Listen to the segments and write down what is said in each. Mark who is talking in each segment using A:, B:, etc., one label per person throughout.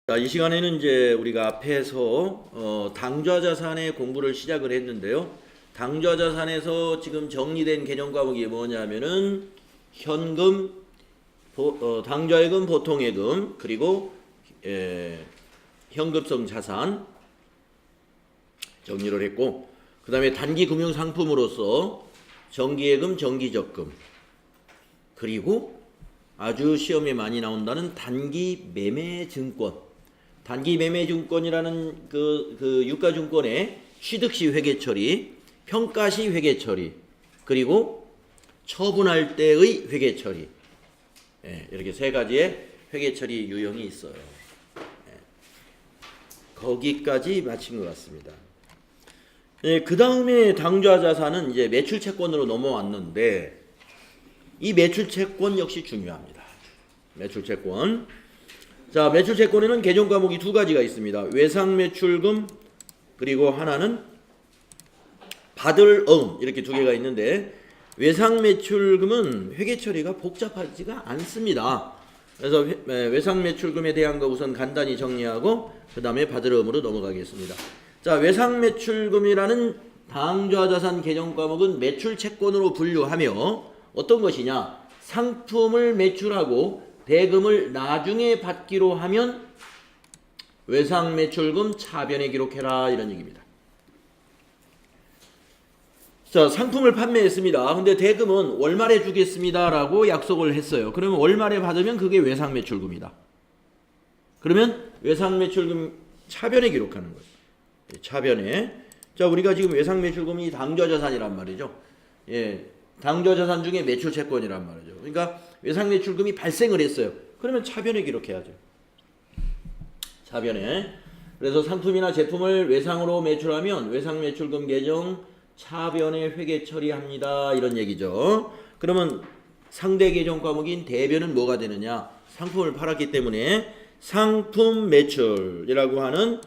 A: 자, 이 시간에는 이제 우리가 앞에서 당좌자산의 공부를 시작을 했는데요. 당좌자산에서 지금 정리된 개념 과목이 뭐냐면은 현금, 당좌예금, 보통예금, 그리고 현금성 자산 정리를 했고, 그 다음에 단기 금융 상품으로서 정기예금, 정기적금, 그리고 아주 시험에 많이 나온다는 단기 매매 증권. 단기 매매 증권이라는 그 유가증권의 취득시 회계 처리, 평가시 회계 처리, 그리고 처분할 때의 회계 처리. 이렇게 세 가지의 회계 처리 유형이 있어요. 거기까지 마친 것 같습니다. 그 다음에 당좌 자산은 이제 매출 채권으로 넘어왔는데, 이 매출 채권 역시 중요합니다. 매출 채권. 자, 매출 채권에는 개정 과목이 두 가지가 있습니다. 외상 매출금, 그리고 하나는 받을 어음, 이렇게 두 개가 있는데, 외상 매출금은 회계 처리가 복잡하지가 않습니다. 그래서 외상 매출금에 대한 거 우선 간단히 정리하고 그 다음에 받을 어음으로 넘어가겠습니다. 자, 외상 매출금이라는 당좌 자산 개정 과목은 매출 채권으로 분류하며 어떤 것이냐? 상품을 매출하고 대금을 나중에 받기로 하면 외상 매출금 차변에 기록해라, 이런 얘기입니다. 자, 상품을 판매했습니다. 근데 대금은 월말에 주겠습니다 라고 약속을 했어요. 그러면 월말에 받으면 그게 외상 매출금이다. 그러면 외상 매출금 차변에 기록하는 거예요. 차변에. 자, 우리가 지금 외상 매출금이 당좌 자산이란 말이죠. 당좌 자산 중에 매출 채권이란 말이죠. 그러니까 외상 매출금이 발생을 했어요. 그러면 차변에 기록해야죠. 차변에. 그래서 상품이나 제품을 외상으로 매출하면 외상 매출금 계정 차변에 회계 처리합니다, 이런 얘기죠. 그러면 상대 계정 과목인 대변은 뭐가 되느냐? 상품을 팔았기 때문에 상품 매출이라고 하는,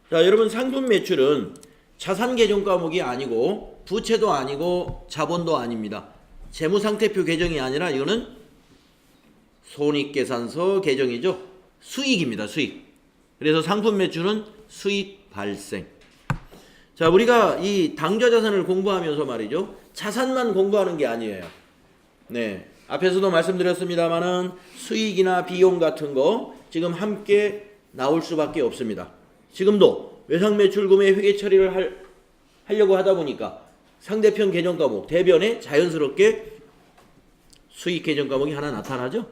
A: 자, 여러분, 상품 매출은 자산 계정 과목이 아니고 부채도 아니고 자본도 아닙니다. 재무상태표 계정이 아니라 이거는 손익계산서 계정이죠. 수익입니다. 수익. 그래서 상품 매출은 수익 발생. 자, 우리가 이 당좌 자산을 공부하면서 말이죠, 자산만 공부하는 게 아니에요. 앞에서도 말씀드렸습니다만은 수익이나 비용 같은 거 지금 함께 나올 수밖에 없습니다. 지금도 외상 매출금의 회계 처리를 하려고 하다 보니까 상대편 계정 과목 대변에 자연스럽게 수익 계정 과목이 하나 나타나죠.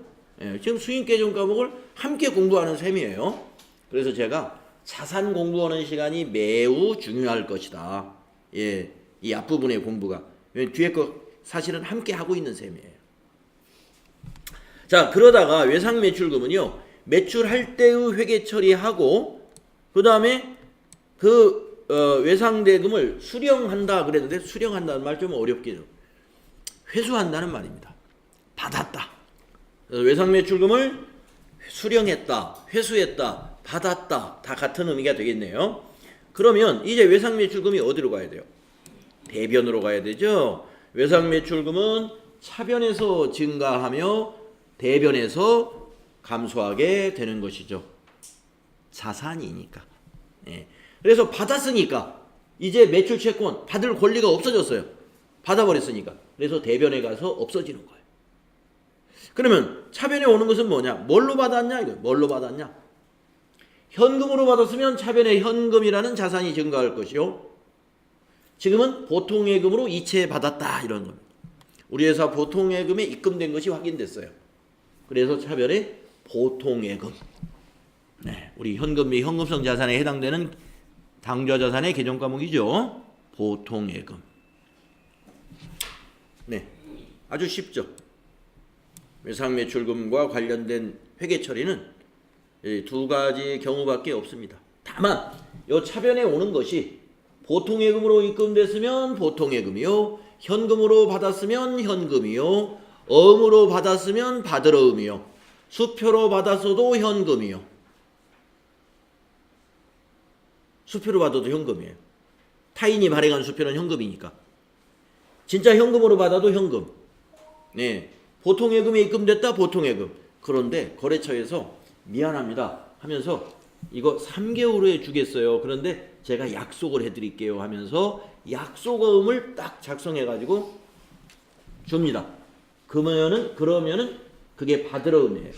A: 지금 수익 계정 과목을 함께 공부하는 셈이에요. 그래서 제가 자산 공부하는 시간이 매우 중요할 것이다. 이 앞부분의 공부가. 뒤에 거 사실은 함께 하고 있는 셈이에요. 자, 그러다가 외상 매출금은요, 매출할 때의 회계 처리하고 그 다음에 외상 대금을 수령한다 그랬는데, 수령한다는 말 좀 어렵겠죠. 회수한다는 말입니다. 받았다. 그래서 외상 매출금을 수령했다, 회수했다, 받았다, 다 같은 의미가 되겠네요. 그러면 이제 외상 매출금이 어디로 가야 돼요? 대변으로 가야 되죠. 외상 매출금은 차변에서 증가하며 대변에서 감소하게 되는 것이죠. 자산이니까. 그래서 받았으니까 이제 매출 채권 받을 권리가 없어졌어요. 받아버렸으니까. 그래서 대변에 가서 없어지는 거예요. 그러면 차변에 오는 것은 뭐냐? 뭘로 받았냐? 이거 뭘로 받았냐? 현금으로 받았으면 차변에 현금이라는 자산이 증가할 것이요. 지금은 보통예금으로 이체 받았다, 이런 겁니다. 우리 회사 보통예금에 입금된 것이 확인됐어요. 그래서 차변에 보통예금. 우리 현금 및 현금성 자산에 해당되는 당좌 자산의 개정 과목이죠. 보통예금. 아주 쉽죠. 외상 매출금과 관련된 회계 처리는 두 가지 경우밖에 없습니다. 다만 이 차변에 오는 것이 보통예금으로 입금됐으면 보통예금이요, 현금으로 받았으면 현금이요, 어음으로 받았으면 받을 어음이요, 수표로 받았어도 현금이요. 수표로 받아도 현금이에요. 타인이 발행한 수표는 현금이니까. 진짜 현금으로 받아도 현금. 보통예금에 입금됐다, 보통예금. 그런데 거래처에서 미안합니다 하면서 이거 3개월 후에 주겠어요. 그런데 제가 약속을 해드릴게요 하면서 약속어음을 딱 작성해가지고 줍니다. 그러면은 그게 받으러음이에요.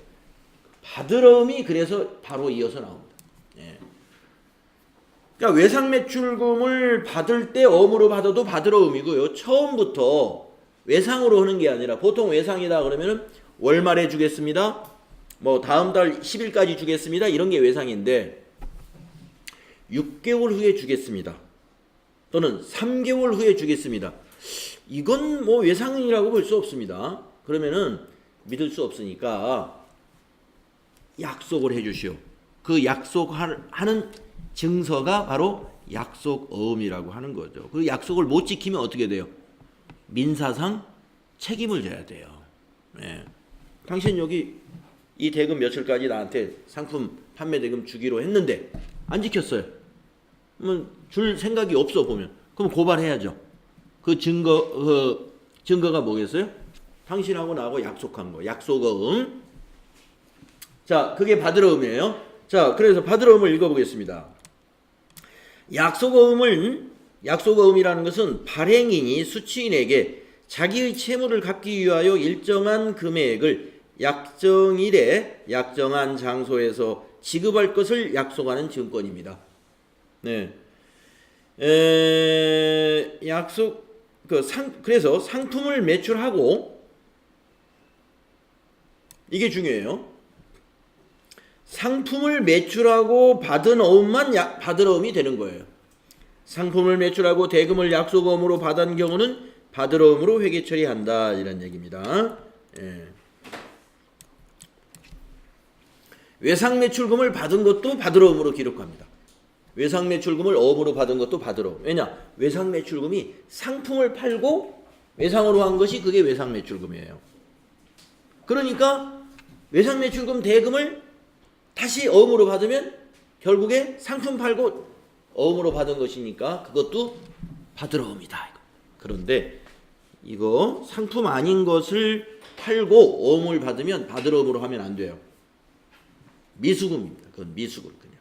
A: 받으러음이 그래서 바로 이어서 나옵니다. 예. 그러니까 외상매출금을 받을 때 어음으로 받아도 받으러음이고요. 처음부터 외상으로 하는 게 아니라 보통 외상이다 그러면은 월말에 주겠습니다. 뭐 다음 달 10일까지 주겠습니다. 이런 게 외상인데 6개월 후에 주겠습니다. 또는 3개월 후에 주겠습니다. 이건 뭐 외상이라고 볼 수 없습니다. 그러면은 믿을 수 없으니까 약속을 해주시오. 그 약속하는 증서가 바로 약속어음이라고 하는 거죠. 그 약속을 못 지키면 어떻게 돼요? 민사상 책임을 져야 돼요. 네. 당신 여기 이 대금 며칠까지 나한테 상품 판매 대금 주기로 했는데 안 지켰어요. 그러면 줄 생각이 없어 보면 그럼 고발해야죠. 그 증거가 뭐겠어요? 당신하고 나하고 약속한 거, 약속어음. 자, 그게 받으러음이에요. 자, 그래서 받으러음을 읽어보겠습니다. 약속어음이라는 것은 발행인이 수취인에게 자기의 채무를 갚기 위하여 일정한 금액을 약정일에 약정한 장소에서 지급할 것을 약속하는 증권입니다. 네. 그래서 상품을 매출하고 이게 중요해요. 상품을 매출하고 받은 어음만 받으러음이 되는 거예요. 상품을 매출하고 대금을 약속어음으로 받은 경우는 받으러음으로 회계 처리한다 이런 얘기입니다. 예. 외상매출금을 받은 것도 받으러음으로 기록합니다. 외상매출금을 어음으로 받은 것도 받으러음. 왜냐? 외상매출금이 상품을 팔고 외상으로 한 것이 그게 외상매출금이에요. 그러니까 외상매출금 대금을 다시 어음으로 받으면 결국에 상품 팔고 어음으로 받은 것이니까 그것도 받으러음이다. 그런데 이거 상품 아닌 것을 팔고 어음을 받으면 받으러음으로 하면 안 돼요. 미수금입니다. 그건 미수금 그냥.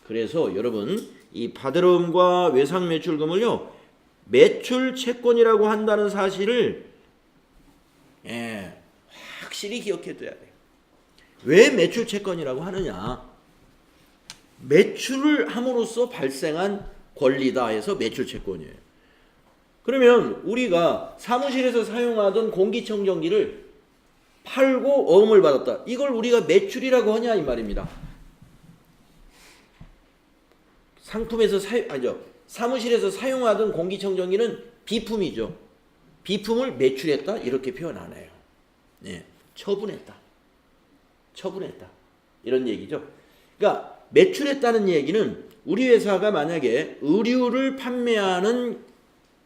A: 그래서 여러분 이 받으러음과 외상매출금을요 매출 채권이라고 한다는 사실을 확실히 기억해둬야 돼요. 왜 매출 채권이라고 하느냐? 매출을 함으로써 발생한 권리다 해서 매출 채권이에요. 그러면 우리가 사무실에서 사용하던 공기청정기를 팔고 어음을 받았다. 이걸 우리가 매출이라고 하냐 이 말입니다. 사무실에서 사용하던 공기청정기는 비품이죠. 비품을 매출했다 이렇게 표현 안 해요. 네, 처분했다. 이런 얘기죠. 그러니까 매출했다는 얘기는 우리 회사가 만약에 의류를 판매하는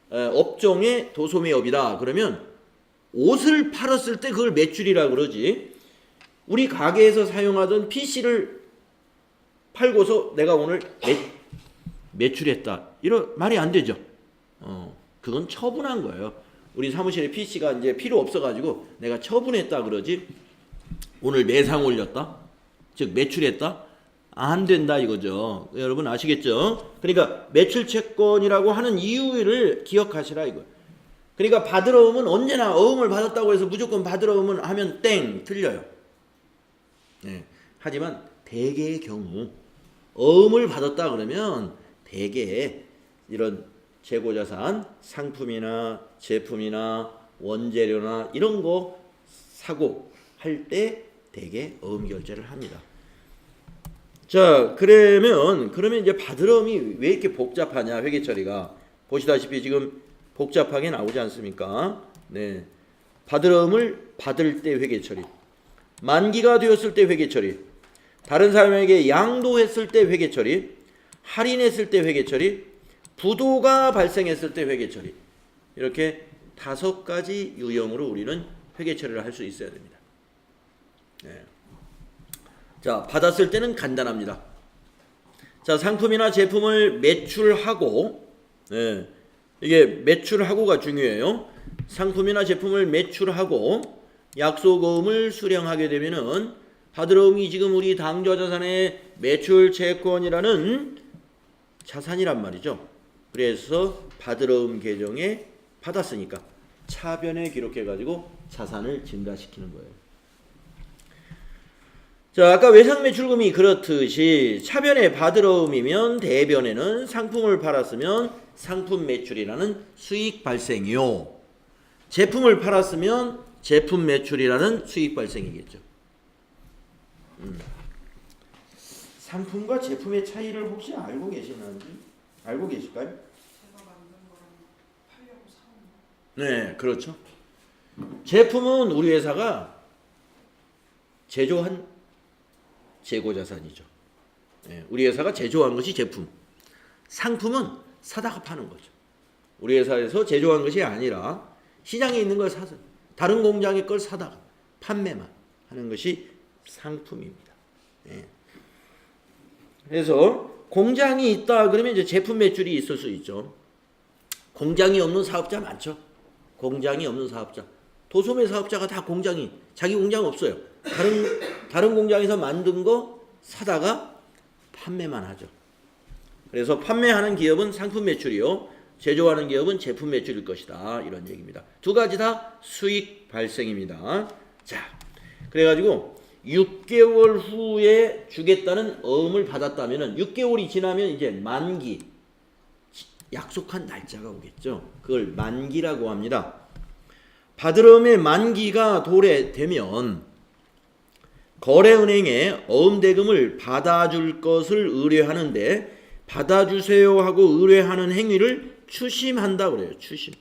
A: 업종의 도소매업이다. 그러면 옷을 팔았을 때 그걸 매출이라고 그러지. 우리 가게에서 사용하던 PC를 팔고서 내가 오늘 매출했다. 이런 말이 안 되죠. 그건 처분한 거예요. 우리 사무실에 PC가 이제 필요 없어가지고 내가 처분했다 그러지. 오늘 매상 올렸다. 즉 매출했다. 안 된다 이거죠. 여러분 아시겠죠? 그러니까 매출 채권이라고 하는 이유를 기억하시라 이거. 그러니까 받으러음은 언제나 어음을 받았다고 해서 무조건 받으러음은 하면 땡 틀려요. 네. 하지만 대개의 경우 어음을 받았다 그러면 대개 이런 재고자산, 상품이나 제품이나 원재료나 이런 거 사고 할 때 대개 어음 결제를 합니다. 자, 그러면 이제 받으러음이 왜 이렇게 복잡하냐 회계 처리가 보시다시피 지금 복잡하게 나오지 않습니까? 네, 받으러음을 받을 때 회계 처리, 만기가 되었을 때 회계 처리, 다른 사람에게 양도했을 때 회계 처리, 할인했을 때 회계 처리, 부도가 발생했을 때 회계 처리. 이렇게 5가지 유형으로 우리는 회계 처리를 할 수 있어야 됩니다. 네. 자, 받았을 때는 간단합니다. 자, 상품이나 제품을 매출하고, 네, 이게 매출하고가 중요해요. 상품이나 제품을 매출하고 약속어음을 수령하게 되면은 받으러움이 지금 우리 당좌 자산의 매출 채권이라는 자산이란 말이죠. 그래서 받으러움 계정에 받았으니까 차변에 기록해가지고 자산을 증가시키는 거예요. 자, 아까 외상매출금이 그렇듯이 차변에 받으러움이면 대변에는 상품을 팔았으면 상품 매출이라는 수익 발생이요. 제품을 팔았으면 제품 매출이라는 수익 발생이겠죠. 상품과 제품의 차이를 혹시 알고 계시는지? 알고 계실까요?
B: 제가 만든 거랑 팔려고 사온 거.
A: 네, 그렇죠. 제품은 우리 회사가 제조한 재고 자산이죠. 네, 우리 회사가 제조한 것이 제품. 상품은 사다가 파는 거죠. 우리 회사에서 제조한 것이 아니라 시장에 있는 걸 사서 다른 공장의 걸 사다가 판매만 하는 것이 상품입니다. 네. 그래서 공장이 있다 그러면 이제 제품 매출이 있을 수 있죠. 공장이 없는 사업자 많죠. 공장이 없는 사업자. 도소매 사업자가 다 공장이 자기 공장 없어요. 다른 공장에서 만든 거 사다가 판매만 하죠. 그래서 판매하는 기업은 상품 매출이요. 제조하는 기업은 제품 매출일 것이다. 이런 얘기입니다. 두 가지 다 수익 발생입니다. 자, 그래가지고 6개월 후에 주겠다는 어음을 받았다면은 6개월이 지나면 이제 만기, 약속한 날짜가 오겠죠. 그걸 만기라고 합니다. 받으러움의 만기가 도래되면 거래은행에 어음대금을 받아줄 것을 의뢰하는데 받아주세요 하고 의뢰하는 행위를 추심한다 그래요. 추심.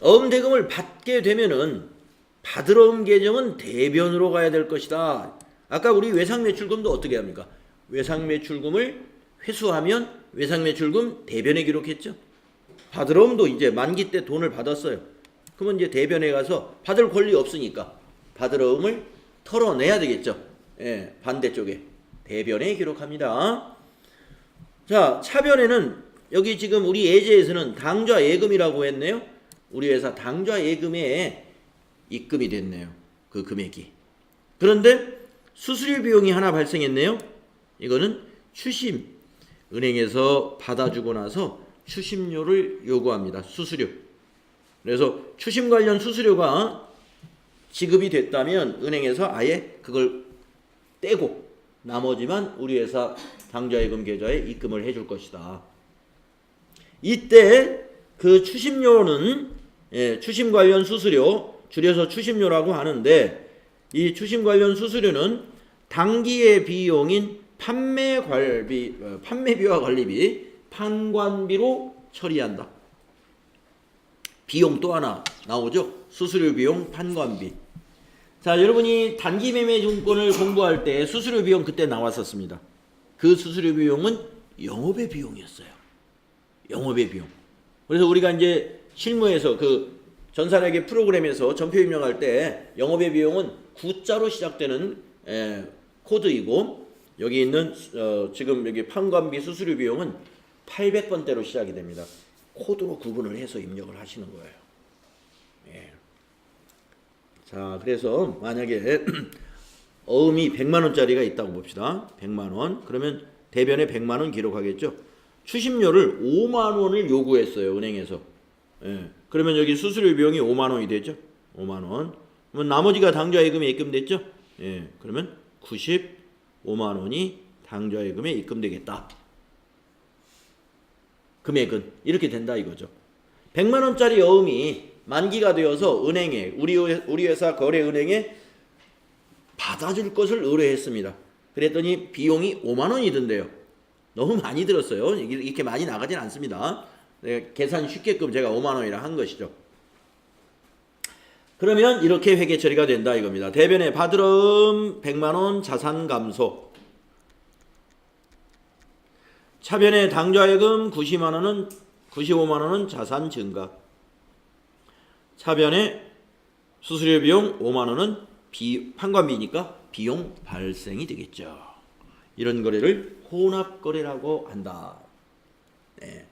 A: 어음대금을 받게 되면은 받으러움 계정은 대변으로 가야 될 것이다. 아까 우리 외상매출금도 어떻게 합니까? 외상매출금을 회수하면 외상매출금 대변에 기록했죠. 받으러움도 이제 만기 때 돈을 받았어요. 그러면 이제 대변에 가서 받을 권리 없으니까 받으러움을 털어내야 되겠죠. 예, 반대쪽에 대변에 기록합니다. 자, 차변에는 여기 지금 우리 예제에서는 당좌 예금이라고 했네요. 우리 회사 당좌 예금에 입금이 됐네요. 그 금액이. 그런데 수수료 비용이 하나 발생했네요. 이거는 추심. 은행에서 받아주고 나서 추심료를 요구합니다. 수수료. 그래서 추심 관련 수수료가 지급이 됐다면 은행에서 아예 그걸 떼고 나머지만 우리 회사 당좌예금 계좌에 입금을 해줄 것이다. 이때 그 추심료는 추심 관련 수수료, 줄여서 추심료라고 하는데 이 추심 관련 수수료는 당기의 비용인 판매비와 관리비, 판관비로 처리한다. 비용 또 하나 나오죠. 수수료 비용, 판관비. 자, 여러분이 단기 매매 증권을 공부할 때 수수료 비용 그때 나왔었습니다. 그 수수료 비용은 영업의 비용이었어요. 영업의 비용. 그래서 우리가 이제 실무에서 그 전산회계 프로그램에서 전표 입력할 때 영업의 비용은 9자로 시작되는 코드이고 여기 있는 지금 여기 판관비 수수료 비용은 800번대로 시작이 됩니다. 코드로 구분을 해서 입력을 하시는 거예요. 예. 자, 그래서 만약에 어음이 100만 원짜리가 있다고 봅시다. 100만 원. 그러면 대변에 100만 원 기록하겠죠. 추심료를 5만 원을 요구했어요. 은행에서. 예. 그러면 여기 수수료 비용이 5만 원이 되죠. 5만 원. 그러면 나머지가 당좌예금에 입금됐죠. 예. 그러면 95만 원이 당좌예금에 입금되겠다. 금액은 이렇게 된다 이거죠. 100만 원짜리 어음이 만기가 되어서 은행에 우리 회사 거래은행에 받아줄 것을 의뢰했습니다. 그랬더니 비용이 5만 원이 든대요. 너무 많이 들었어요. 이렇게 많이 나가진 않습니다. 계산 쉽게끔 제가 5만 원이라 한 것이죠. 그러면 이렇게 회계 처리가 된다 이겁니다. 대변에 받으러움 100만 원 자산 감소. 차변에 당좌예금 95만 원은 자산 증가. 차변에 수수료 비용 5만 원은 판관비니까 비용 발생이 되겠죠. 이런 거래를 혼합거래라고 한다. 네.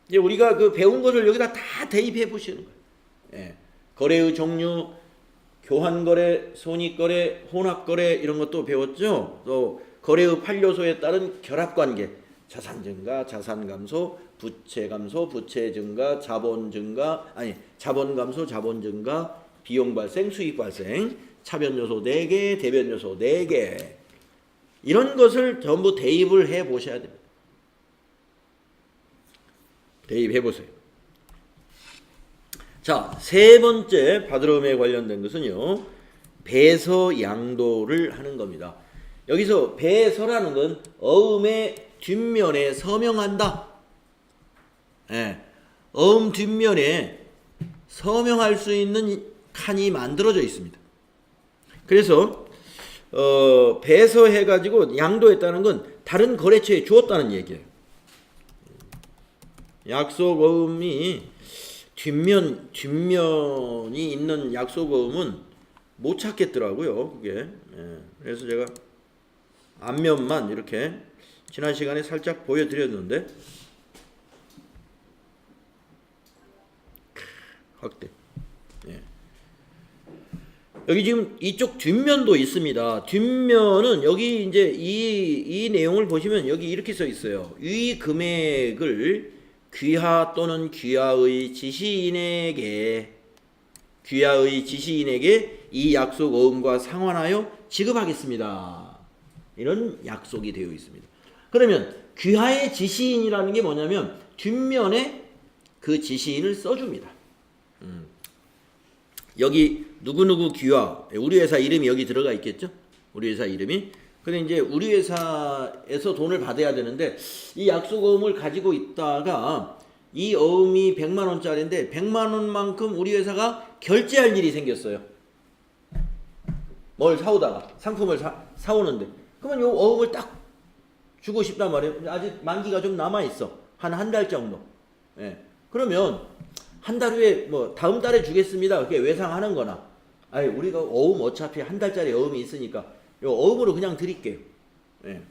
A: 이제 우리가 그 배운 것을 여기다 다 대입해 보시는 거예요. 네. 거래의 종류, 교환거래, 손익거래, 혼합거래 이런 것도 배웠죠. 또 거래의 8요소에 따른 결합관계, 자산 증가, 자산 감소, 부채 감소, 부채 증가, 자본 증가, 자본 감소, 자본 증가, 비용 발생, 수익 발생, 차변 요소 4개, 대변 요소 4개. 이런 것을 전부 대입을 해 보셔야 됩니다. 대입해 보세요. 자, 세 번째 바드러움에 관련된 것은요, 배서양도를 하는 겁니다. 여기서 배서라는 건 어음의 뒷면에 서명한다. 예, 어음 뒷면에 서명할 수 있는 칸이 만들어져 있습니다. 그래서 배서해가지고 양도했다는 건 다른 거래처에 주었다는 얘기예요. 약속 어음이 뒷면이 있는 약속 어음은 못 찾겠더라고요. 그게. 예, 그래서 제가 앞면만 이렇게 지난 시간에 살짝 보여드렸는데 확대. 예. 여기 지금 이쪽 뒷면도 있습니다. 뒷면은 여기 이제 이 내용을 보시면 여기 이렇게 써 있어요. 이 금액을 귀하 또는 귀하의 지시인에게 이 약속 어음과 상환하여 지급하겠습니다. 이런 약속이 되어 있습니다. 그러면 귀하의 지시인이라는 게 뭐냐면 뒷면에 그 지시인을 써줍니다. 여기 누구누구 귀하, 우리 회사 이름이 여기 들어가 있겠죠? 우리 회사 이름이. 근데 이제 우리 회사에서 돈을 받아야 되는데 이 약속 어음을 가지고 있다가 이 어음이 100만 원짜리인데 100만 원만큼 우리 회사가 결제할 일이 생겼어요. 뭘 사오다가 상품을 사오는데 그러면 이 어음을 딱 주고 싶단 말이에요. 아직 만기가 좀 남아 있어. 한 달 정도. 예. 그러면 한 달 후에 뭐 다음 달에 주겠습니다. 그렇게 외상하는 거나. 아니 우리가 어음 어차피 한 달짜리 어음이 있으니까 요 어음으로 그냥 드릴게요. 예.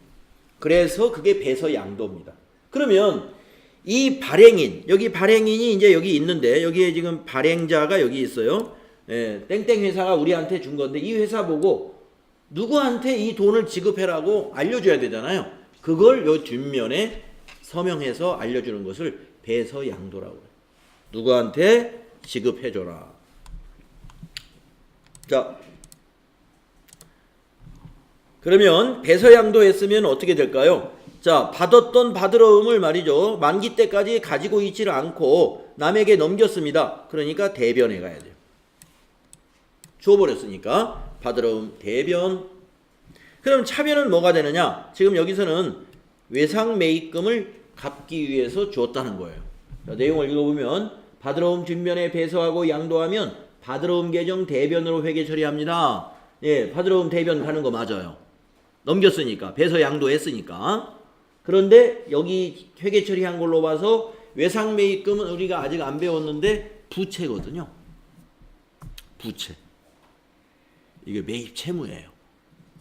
A: 그래서 그게 배서양도입니다. 그러면 이 발행인, 여기 발행인이 이제 여기 있는데 여기에 지금 발행자가 여기 있어요. 예, 땡땡 회사가 우리한테 준 건데 이 회사 보고 누구한테 이 돈을 지급해라고 알려줘야 되잖아요. 그걸 요 뒷면에 서명해서 알려주는 것을 배서양도라고 해요. 누구한테 지급해줘라. 자, 그러면 배서양도 했으면 어떻게 될까요? 자, 받았던 바드러움을 말이죠. 만기 때까지 가지고 있지를 않고 남에게 넘겼습니다. 그러니까 대변에 가야 돼요. 줘버렸으니까 바드러움 대변. 그럼 차변은 뭐가 되느냐? 지금 여기서는 외상 매입금을 갚기 위해서 주었다는 거예요. 자, 내용을 읽어보면 바드러움 뒷면에 배서하고 양도하면 바드러움 계정 대변으로 회계 처리합니다. 예, 바드러움 대변 가는 거 맞아요. 넘겼으니까 배서 양도했으니까. 그런데 여기 회계 처리한 걸로 봐서 외상 매입금은 우리가 아직 안 배웠는데 부채거든요. 부채. 이게 매입 채무예요.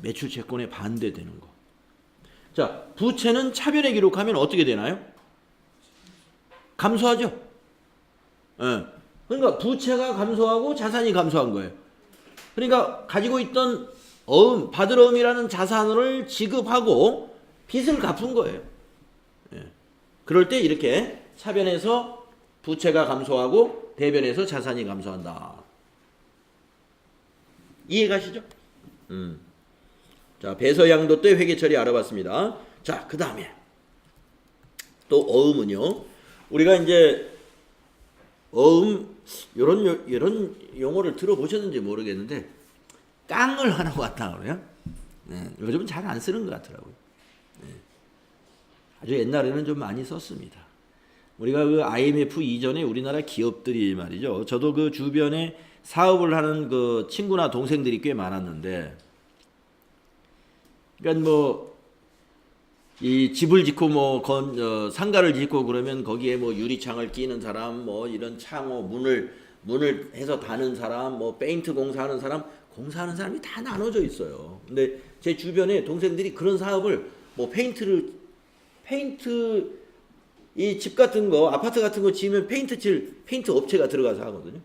A: 매출 채권에 반대되는 거. 자, 부채는 차변에 기록하면 어떻게 되나요? 감소하죠. 예. 그러니까 부채가 감소하고 자산이 감소한 거예요. 그러니까 가지고 있던 어음, 바드러움이라는 자산을 지급하고 빚을 갚은 거예요. 예. 그럴 때 이렇게 차변에서 부채가 감소하고 대변에서 자산이 감소한다. 이해가시죠? 자, 배서양도 때 회계처리 알아봤습니다. 자, 그 다음에 또 어음은요. 우리가 이제 어음 이런 용어를 들어보셨는지 모르겠는데 깡을 하라고 왔다 그래요. 네, 요즘은 잘 안 쓰는 것 같더라고요. 네. 아주 옛날에는 좀 많이 썼습니다. 우리가 그 IMF 이전에 우리나라 기업들이 말이죠. 저도 그 주변에 사업을 하는 그 친구나 동생들이 꽤 많았는데, 그러니까 뭐 이 집을 짓고 뭐 상가를 짓고 그러면 거기에 뭐 유리창을 끼는 사람, 뭐 이런 창호 문을 해서 다는 사람, 뭐 페인트 공사하는 사람이 다 나눠져 있어요. 근데 제 주변에 동생들이 그런 사업을 뭐 페인트 이 집 같은 거, 아파트 같은 거 지으면 페인트 업체가 들어가서 하거든요.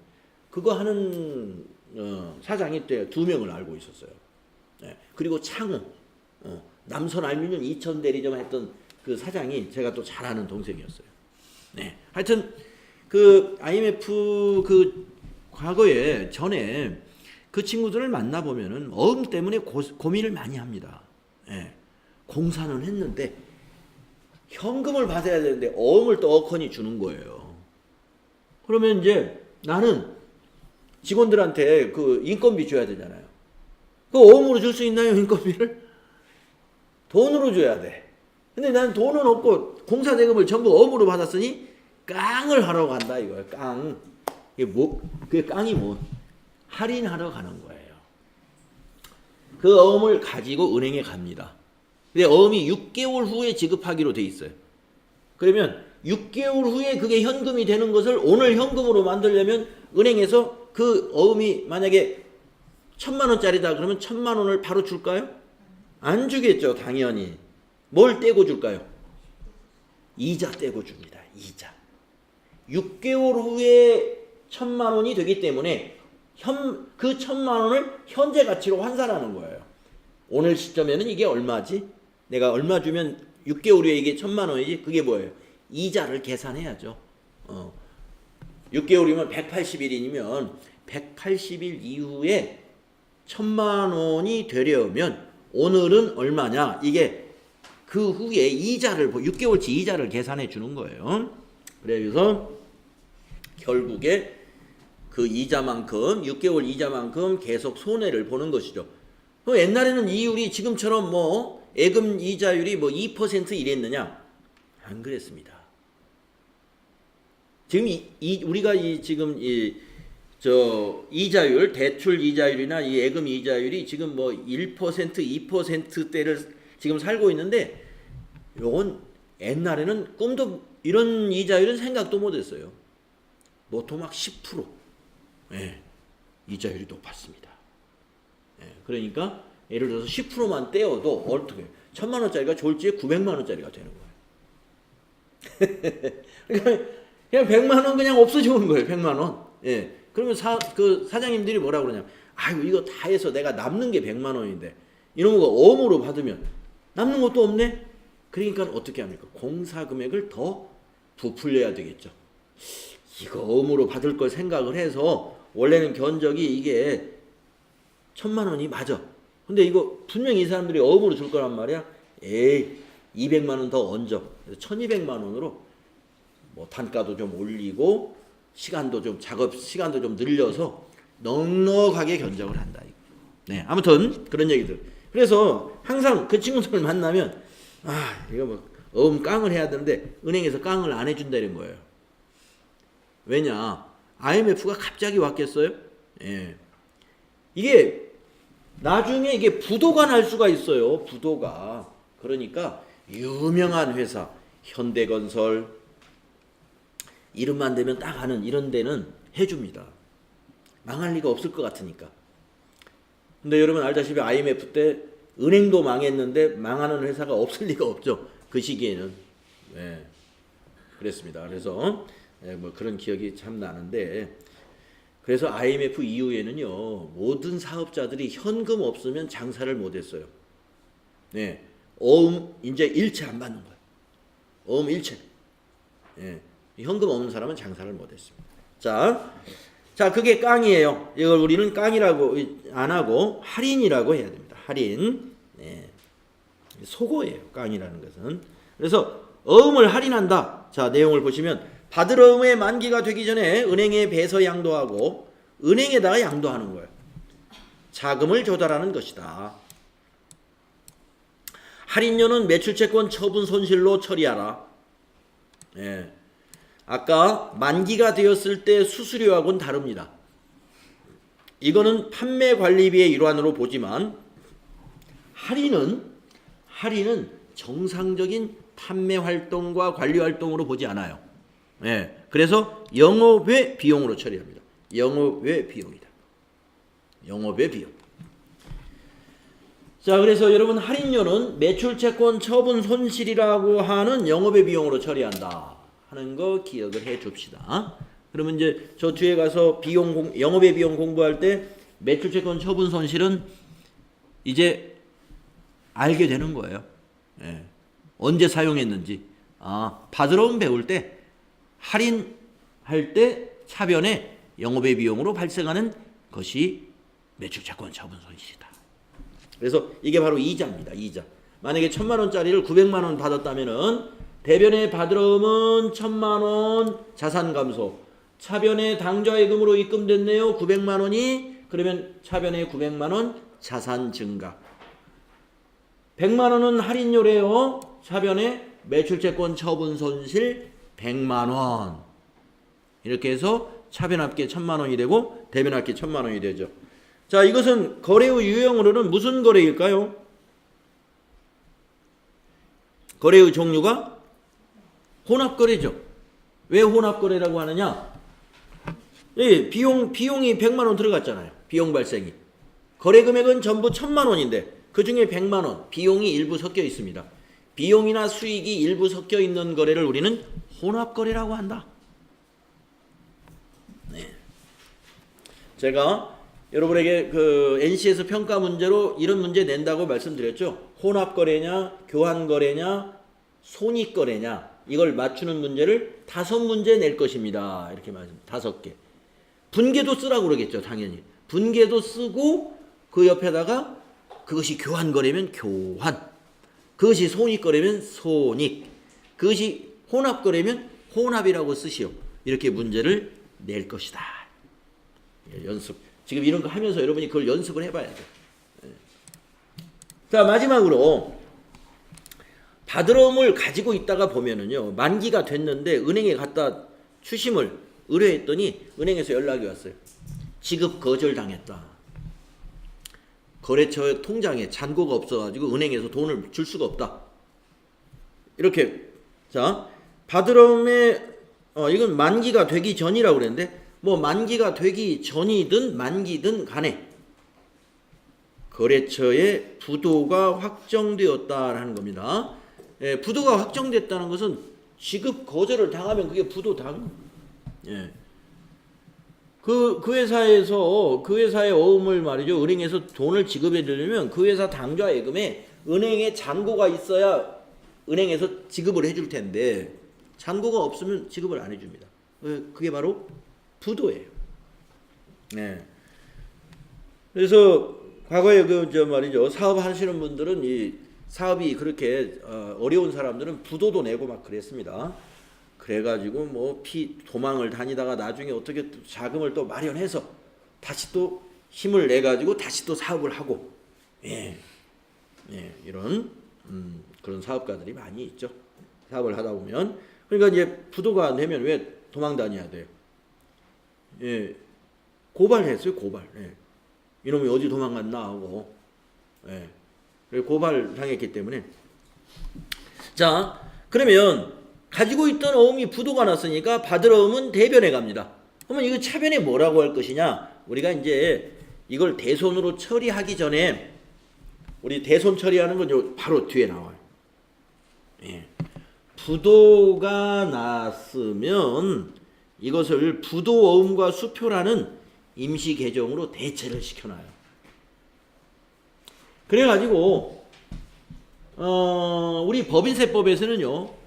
A: 그거 하는 사장이 때 2명을 알고 있었어요. 네. 그리고 창우 남선 알루미늄 2000 대리점 했던 그 사장이 제가 또 잘 아는 동생이었어요. 네. 하여튼 그 IMF 그 과거에 전에 그 친구들을 만나 보면은 어음 때문에 고민을 많이 합니다. 네. 공사는 했는데 현금을 받아야 되는데 어음을 또 어커니 주는 거예요. 그러면 이제 나는 직원들한테 그 인건비 줘야 되잖아요. 그 어음으로 줄 수 있나요, 인건비를? 돈으로 줘야 돼. 근데 나는 돈은 없고 공사 대금을 전부 어음으로 받았으니 깡을 하러 간다 이거예요. 깡. 이게 뭐? 그게 깡이 뭐? 할인하러 가는 거예요. 그 어음을 가지고 은행에 갑니다. 근데 어음이 6개월 후에 지급하기로 돼 있어요. 그러면 6개월 후에 그게 현금이 되는 것을 오늘 현금으로 만들려면 은행에서 그 어음이 만약에 1000만 원짜리다 그러면 1000만 원을 바로 줄까요? 안 주겠죠, 당연히. 뭘 떼고 줄까요? 이자 떼고 줍니다. 이자. 6개월 후에 1000만 원이 되기 때문에 그 1000만 원을 현재 가치로 환산하는 거예요. 오늘 시점에는 이게 얼마지? 내가 얼마 주면 6개월 후에 이게 1000만 원이지? 그게 뭐예요? 이자를 계산해야죠. 6개월이면 180일이면 180일 이후에 1000만 원이 되려면 오늘은 얼마냐? 이게 그 후에 이자를 6개월치 이자를 계산해 주는 거예요. 그래서 결국에 그 이자만큼 6개월 이자만큼 계속 손해를 보는 것이죠. 옛날에는 이율이 지금처럼 뭐 예금 이자율이 뭐 2% 이랬느냐? 안 그랬습니다. 지금 우리가 지금 이자율, 대출 이자율이나 이 예금 이자율이 지금 뭐 1%, 2%대를 지금 살고 있는데 요건 옛날에는 꿈도 이런 이자율은 생각도 못 했어요. 보통 막 10%. 예, 이자율이 높았습니다. 예, 그러니까 예를 들어서 10%만 떼어도 어떻게 1000만 원짜리가 졸지에 900만 원짜리가 되는 거예요. 그냥 100만 원 그냥 없어지는 거예요. 100만 원. 예. 그러면 그 사장님들이 뭐라 그러냐면 아이고 이거 다 해서 내가 남는 게 100만 원인데 이런 거 어음으로 받으면 남는 것도 없네. 그러니까 어떻게 합니까? 공사 금액을 더 부풀려야 되겠죠. 이거 어음으로 받을 걸 생각을 해서 원래는 견적이 이게 1000만 원이 맞아. 근데 이거 분명히 이 사람들이 어음으로 줄 거란 말이야. 에이 200만 원 더 얹어. 그래서 1200만 원으로 뭐 단가도 좀 올리고 시간도 좀 작업 시간도 좀 늘려서 넉넉하게 견적을 한다. 네, 아무튼 그런 얘기들. 그래서 항상 그 친구들을 만나면 이거 뭐 어음 깡을 해야 되는데 은행에서 깡을 안 해준다는 거예요. 왜냐? IMF가 갑자기 왔겠어요? 예. 이게 나중에 이게 부도가 날 수가 있어요. 부도가. 그러니까 유명한 회사 현대건설 이름만 대면 딱 아는 이런 데는 해줍니다. 망할 리가 없을 것 같으니까. 근데 여러분 알다시피 IMF 때 은행도 망했는데 망하는 회사가 없을 리가 없죠. 그 시기에는. 네. 그랬습니다. 그래서 뭐 그런 기억이 참 나는데 그래서 IMF 이후에는요 모든 사업자들이 현금 없으면 장사를 못했어요. 네. 어음 이제 일체 안 받는 거예요. 어음 일체. 네. 현금 없는 사람은 장사를 못했습니다. 자, 그게 깡이에요. 이걸 우리는 깡이라고 안 하고 할인이라고 해야 됩니다. 할인. 네. 속어예요. 깡이라는 것은. 그래서 어음을 할인한다. 자, 내용을 보시면 받을 어음의 만기가 되기 전에 은행에 배서 양도하고 은행에다가 양도하는 거예요. 자금을 조달하는 것이다. 할인료는 매출채권 처분 손실로 처리하라. 예. 아까 만기가 되었을 때 수수료하고는 다릅니다. 이거는 판매 관리비의 일환으로 보지만 할인은 정상적인 판매 활동과 관리 활동으로 보지 않아요. 예. 그래서 영업외 비용으로 처리합니다. 영업외 비용이다. 영업외 비용. 자, 그래서 여러분 할인료는 매출채권 처분 손실이라고 하는 영업외 비용으로 처리한다 하는 거 기억을 해 줍시다. 그러면 이제 저 뒤에 가서 영업외 비용 공부할 때 매출채권 처분 손실은 이제 알게 되는 거예요. 예. 언제 사용했는지. 받으러 배울 때 할인할 때 차변에 영업의 비용으로 발생하는 것이 매출채권 처분 손실이다. 그래서 이게 바로 이자입니다. 이자. 만약에 1,000만 원짜리를 900만 원 받았다면은 대변에 받으러음은 1,000만 원 자산 감소. 차변에 당좌예금으로 입금됐네요. 900만 원이. 그러면 차변에 900만 원 자산 증가. 100만 원은 할인료래요. 차변에 매출채권 처분 손실 100만 원. 이렇게 해서 차변 합계 1,000만 원이 되고 대변 합계 1,000만 원이 되죠. 자, 이것은 거래의 유형으로는 무슨 거래일까요? 거래의 종류가 혼합거래죠. 왜 혼합거래라고 하느냐? 비용이 100만 원 들어갔잖아요. 비용 발생이. 거래 금액은 전부 1,000만 원인데 그 중에 100만 원 비용이 일부 섞여 있습니다. 비용이나 수익이 일부 섞여 있는 거래를 우리는 혼합거래라고 한다. 네. 제가 여러분에게 그 NC에서 평가 문제로 이런 문제 낸다고 말씀드렸죠. 혼합거래냐, 교환거래냐, 손익거래냐 이걸 맞추는 문제를 5문제 낼 것입니다. 이렇게 말씀 5개. 분계도 쓰라고 그러겠죠. 당연히. 분계도 쓰고 그 옆에다가 그것이 교환거래면 교환, 그것이 손익거래면 손익, 그것이 혼합거래면 혼합이라고 쓰시오. 이렇게 문제를 낼 것이다. 연습. 지금 이런 거 하면서 여러분이 그걸 연습을 해봐야 돼. 자, 마지막으로 받으러움을 가지고 있다가 보면은요, 만기가 됐는데 은행에 갖다 추심을 의뢰했더니 은행에서 연락이 왔어요. 지급 거절당했다. 거래처 통장에 잔고가 없어가지고 은행에서 돈을 줄 수가 없다. 이렇게. 자, 받으러움에 이건 만기가 되기 전이라고 그랬는데 뭐 만기가 되기 전이든 만기든 간에 거래처의 부도가 확정되었다라는 겁니다. 예, 부도가 확정됐다는 것은 지급 거절을 당하면 그게 부도당. 예. 그 회사의 어음을 말이죠. 은행에서 돈을 지급해 드리려면 그 회사 당좌 예금에 은행에 잔고가 있어야 은행에서 지급을 해줄 텐데 잔고가 없으면 지급을 안 해줍니다. 그게 바로 부도예요. 네. 그래서 과거에 말이죠. 사업하시는 분들은 이 사업이 그렇게 어려운 사람들은 부도도 내고 막 그랬습니다. 그래가지고 뭐 도망을 다니다가 나중에 어떻게 자금을 또 마련해서 다시 또 힘을 내가지고 다시 또 사업을 하고, 예, 이런 그런 사업가들이 많이 있죠. 사업을 하다 보면. 그러니까 이제 부도가 안 되면 왜 도망 다녀야 돼요? 예, 고발했어요. 고발. 예. 이놈이 어디 도망갔나 하고, 예, 고발 당했기 때문에. 자, 그러면 가지고 있던 어음이 부도가 났으니까 받을 어음은 대변에 갑니다. 그러면 이거 차변에 뭐라고 할 것이냐? 우리가 이제 이걸 대손으로 처리하기 전에 우리 대손 처리하는 건 바로 뒤에 나와요. 예. 부도가 났으면 이것을 부도 어음과 수표라는 임시 계정으로 대체를 시켜놔요. 그래가지고 우리 법인세법에서는요.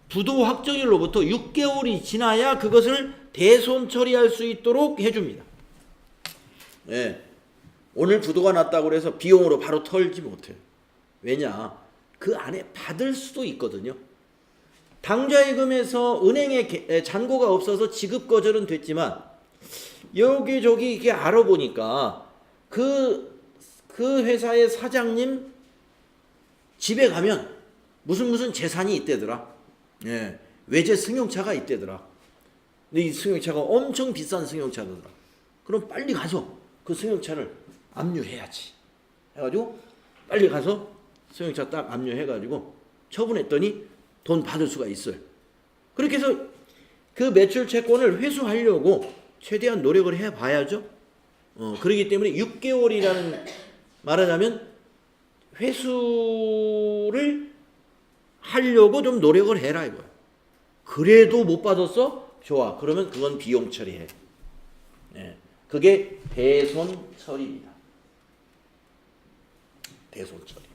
A: 부도 확정일로부터 6개월이 지나야 그것을 대손 처리할 수 있도록 해줍니다. 예. 오늘 부도가 났다고 해서 비용으로 바로 털지 못해요. 왜냐? 그 안에 받을 수도 있거든요. 당좌예금에서 은행에 잔고가 없어서 지급 거절은 됐지만 여기저기 이게 알아보니까 그 회사의 사장님 집에 가면 무슨 재산이 있대더라. 예, 외제 승용차가 있대더라. 근데 이 승용차가 엄청 비싼 승용차더라. 그럼 빨리 가서 그 승용차를 압류해야지. 해가지고 빨리 가서 승용차 딱 압류해가지고 처분했더니 돈 받을 수가 있어요. 그렇게 해서 그 매출 채권을 회수하려고 최대한 노력을 해봐야죠. 그렇기 때문에 6개월이라는 말하자면 회수를 하려고 좀 노력을 해라 이거야. 그래도 못 받았어? 좋아. 그러면 그건 비용 처리해. 네. 그게 대손처리입니다. 대손처리.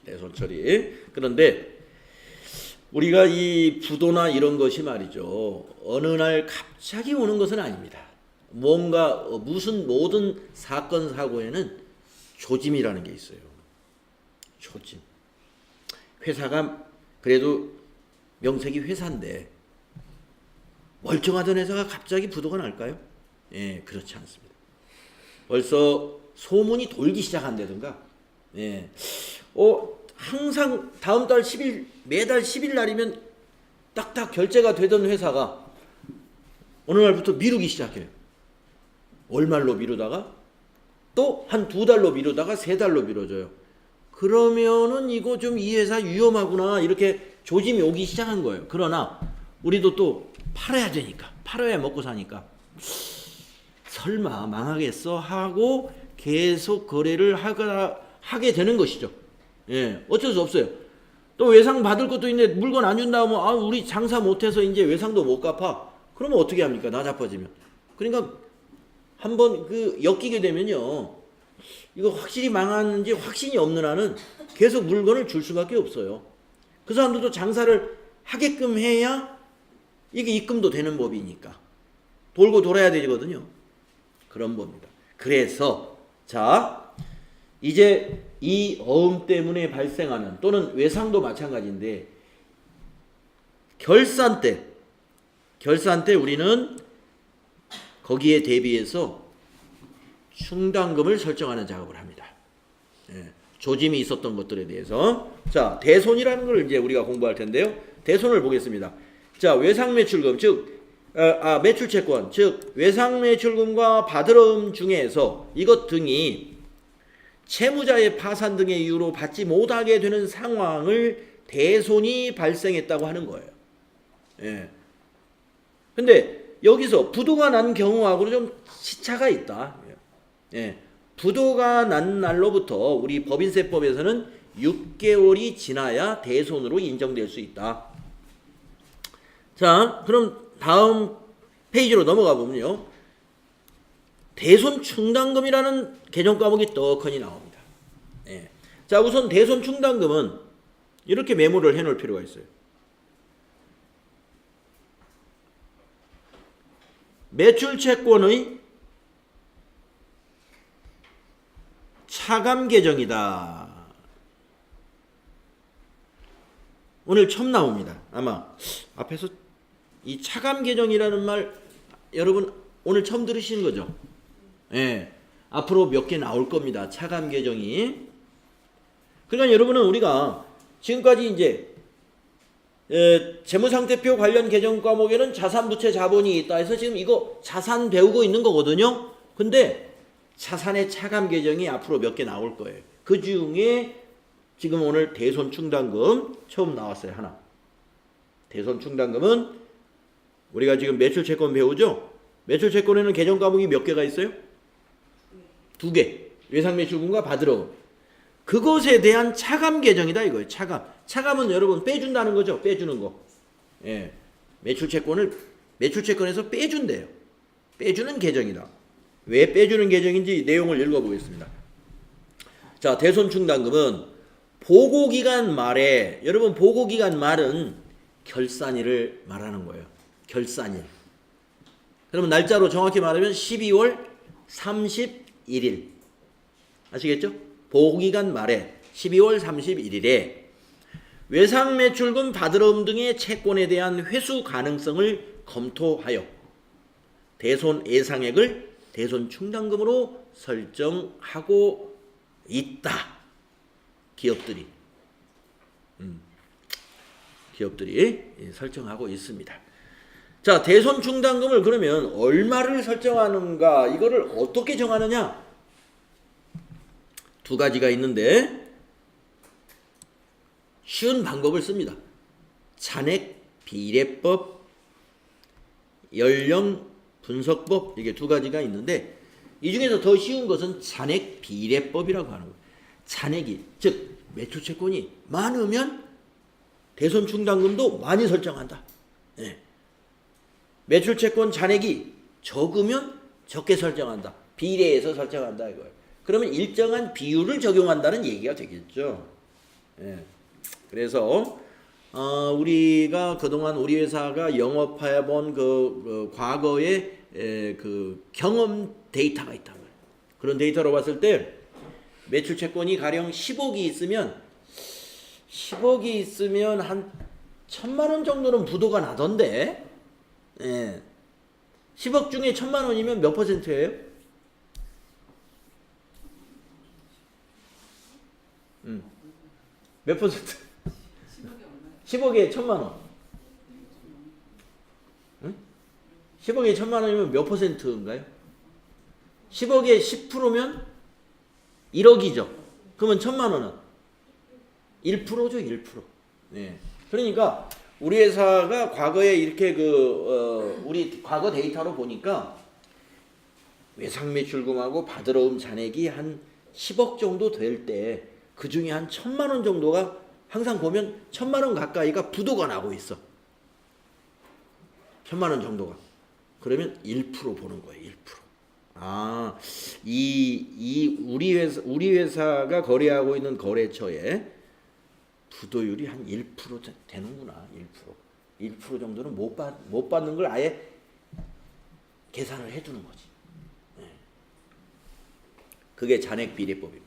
A: 대손처리. 그런데 우리가 이 부도나 이런 것이 말이죠. 어느 날 갑자기 오는 것은 아닙니다. 뭔가 무슨 모든 사건 사고에는 조짐이라는 게 있어요. 조짐. 회사가 그래도 명색이 회사인데 멀쩡하던 회사가 갑자기 부도가 날까요? 예, 그렇지 않습니다. 벌써 소문이 돌기 시작한다든가, 예, 항상 다음 달 10일, 매달 10일 날이면 딱딱 결제가 되던 회사가 어느 날부터 미루기 시작해요. 월말로 미루다가 또 한 2달로 미루다가 3달로 미뤄져요. 그러면은 이거 좀 이 회사 위험하구나 이렇게 조짐이 오기 시작한 거예요. 그러나 우리도 또 팔아야 되니까, 팔아야 먹고 사니까 설마 망하겠어 하고 계속 거래를 하게 되는 것이죠. 예, 어쩔 수 없어요. 또 외상 받을 것도 있는데 물건 안 준다 하면 우리 장사 못해서 이제 외상도 못 갚아. 그러면 어떻게 합니까? 나 자빠지면. 그러니까 한번 엮이게 되면요, 이거 확실히 망하는지 확신이 없는 한은 계속 물건을 줄 수밖에 없어요. 그 사람들도 장사를 하게끔 해야 이게 입금도 되는 법이니까 돌고 돌아야 되거든요. 그런 법입니다. 그래서 자, 이제 이 어음 때문에 발생하는, 또는 외상도 마찬가지인데, 결산 때 우리는 거기에 대비해서 충당금을 설정하는 작업을 합니다. 예, 조짐이 있었던 것들에 대해서. 자, 대손이라는 걸 이제 우리가 공부할 텐데요. 대손을 보겠습니다. 자, 외상매출금, 즉 매출채권, 즉 외상매출금과 받으러움 중에서 이것 등이 채무자의 파산 등의 이유로 받지 못하게 되는 상황을 대손이 발생했다고 하는 거예요. 예. 근데 여기서 부도가 난 경우하고는 좀 시차가 있다. 예. 부도가 난 날로부터 우리 법인세법에서는 6개월이 지나야 대손으로 인정될 수 있다. 자, 그럼 다음 페이지로 넘어가 보면요, 대손 충당금이라는 개정 과목이 떡하니 나옵니다. 예. 자, 우선 대손 충당금은 이렇게 메모를 해놓을 필요가 있어요. 매출채권의 차감 계정이다. 오늘 처음 나옵니다. 아마 앞에서 이 차감 계정이라는 말 여러분 오늘 처음 들으시는 거죠? 예. 앞으로 몇 개 나올 겁니다. 차감 계정이. 그러니까 여러분은 우리가 지금까지 이제 재무상태표 관련 개정 과목에는 자산부채 자본이 있다 해서 지금 이거 자산 배우고 있는 거거든요. 근데 자산의 차감 계정이 앞으로 몇 개 나올 거예요. 그 중에 지금 오늘 대손 충당금 처음 나왔어요. 하나. 대손 충당금은 우리가 지금 매출채권 배우죠? 매출채권에는 개정 과목이 몇 개가 있어요? 2개. 외상매출금과 받으러움. 그것에 대한 차감 계정이다 이거예요. 차감은 여러분 빼준다는 거죠. 빼주는 거. 예. 매출채권에서 빼준대요. 빼주는 계정이다. 왜 빼주는 계정인지 내용을 읽어보겠습니다. 자, 대손 충당금은 보고기간 말에, 여러분 보고기간 말은 결산일을 말하는 거예요. 결산일. 그러면 날짜로 정확히 말하면 12월 31일. 아시겠죠? 보고기간 말에 12월 31일에 외상매출금 받으러움 등의 채권에 대한 회수 가능성을 검토하여 대손 예상액을 대손 충당금으로 설정하고 있다. 기업들이 설정하고 있습니다. 자, 대손 충당금을 그러면 얼마를 설정하는가, 이거를 어떻게 정하느냐? 2가지가 있는데 쉬운 방법을 씁니다. 잔액 비례법, 연령 분석법, 이게 2가지가 있는데 이 중에서 더 쉬운 것은 잔액 비례법이라고 하는 거예요. 잔액이, 즉 매출채권이 많으면 대손 충당금도 많이 설정한다. 네. 매출채권 잔액이 적으면 적게 설정한다. 비례해서 설정한다 이거예요. 그러면 일정한 비율을 적용한다는 얘기가 되겠죠. 예. 그래서 우리가 그동안 우리 회사가 영업해 본 그 과거의 그 경험 데이터가 있단 말이에요. 그런 데이터로 봤을 때 매출 채권이 가령 10억이 있으면 한 1,000만 원 정도는 부도가 나던데. 예. 10억 중에 1,000만 원이면 몇 퍼센트예요? 몇 퍼센트? 10억에 1,000만 원. 응? 10억에 1,000만 원이면 몇 퍼센트인가요? 10억에 10%면 1억이죠. 그러면 1,000만 원은 1%죠, 1%. 네. 그러니까 우리 회사가 과거에 이렇게 우리 과거 데이터로 보니까 외상 매출금하고 받으러온 잔액이 한 10억 정도 될 때 그 중에 한 1,000만 원 정도가 항상 보면 1,000만 원 가까이가 부도가 나고 있어. 1,000만 원 정도가. 그러면 1% 보는 거예요. 1%. 아, 우리 회사가 거래하고 있는 거래처에 부도율이 한 1% 되는구나. 1%. 1% 정도는 못 받는 걸 아예 계산을 해두는 거지. 네. 그게 잔액 비례법입니다.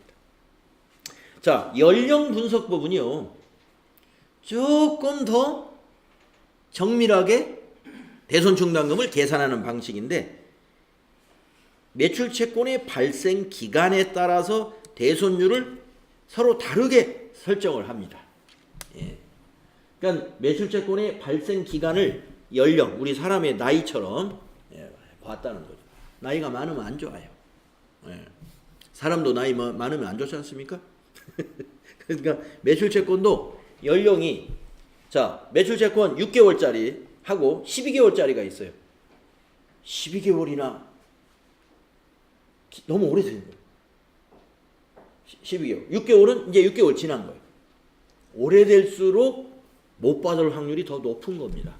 A: 자, 연령 분석법은요, 조금 더 정밀하게 대손충당금을 계산하는 방식인데, 매출 채권의 발생 기간에 따라서 대손율을 서로 다르게 설정을 합니다. 예. 그러니까 매출 채권의 발생 기간을 연령, 우리 사람의 나이처럼 봤다는 거죠. 나이가 많으면 안 좋아요. 예. 사람도 나이 많으면 안 좋지 않습니까? 그러니까 매출 채권도 연령이, 자, 매출 채권 6개월짜리 하고 12개월짜리가 있어요. 12개월이나 너무 오래된 거예요. 12개월. 6개월은 이제 6개월 지난 거예요. 오래될수록 못 받을 확률이 더 높은 겁니다.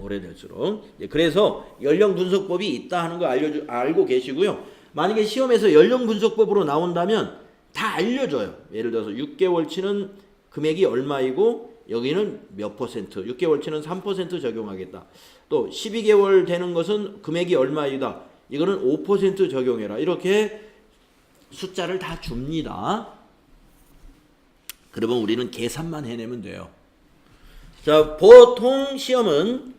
A: 오래될수록. 그래서 연령 분석법이 있다 하는 거 알고 계시고요. 만약에 시험에서 연령 분석법으로 나온다면 다 알려줘요. 예를 들어서 6개월치는 금액이 얼마이고 여기는 몇 퍼센트, 6개월치는 3% 적용하겠다. 또 12개월 되는 것은 금액이 얼마이다. 이거는 5% 적용해라. 이렇게 숫자를 다 줍니다. 그러면 우리는 계산만 해내면 돼요. 자, 보통 시험은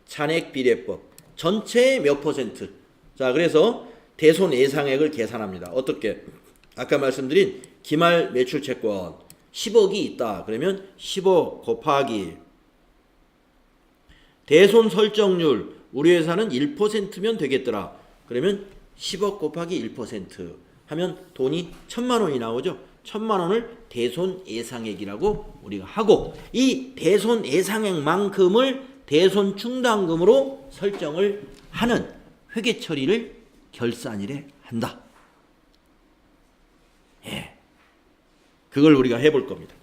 A: 잔액 비례법, 전체의 몇 퍼센트. 자, 그래서 대손 예상액을 계산합니다. 어떻게? 아까 말씀드린 기말 매출 채권 10억이 있다. 그러면 10억 곱하기 대손 설정률, 우리 회사는 1%면 되겠더라. 그러면 10억 곱하기 1% 하면 돈이 1,000만 원이 나오죠. 1,000만 원을 대손 예상액이라고 우리가 하고, 이 대손 예상액만큼을 대손 충당금으로 설정을 하는 회계 처리를 결산일에 한다. 예. 그걸 우리가 해볼 겁니다.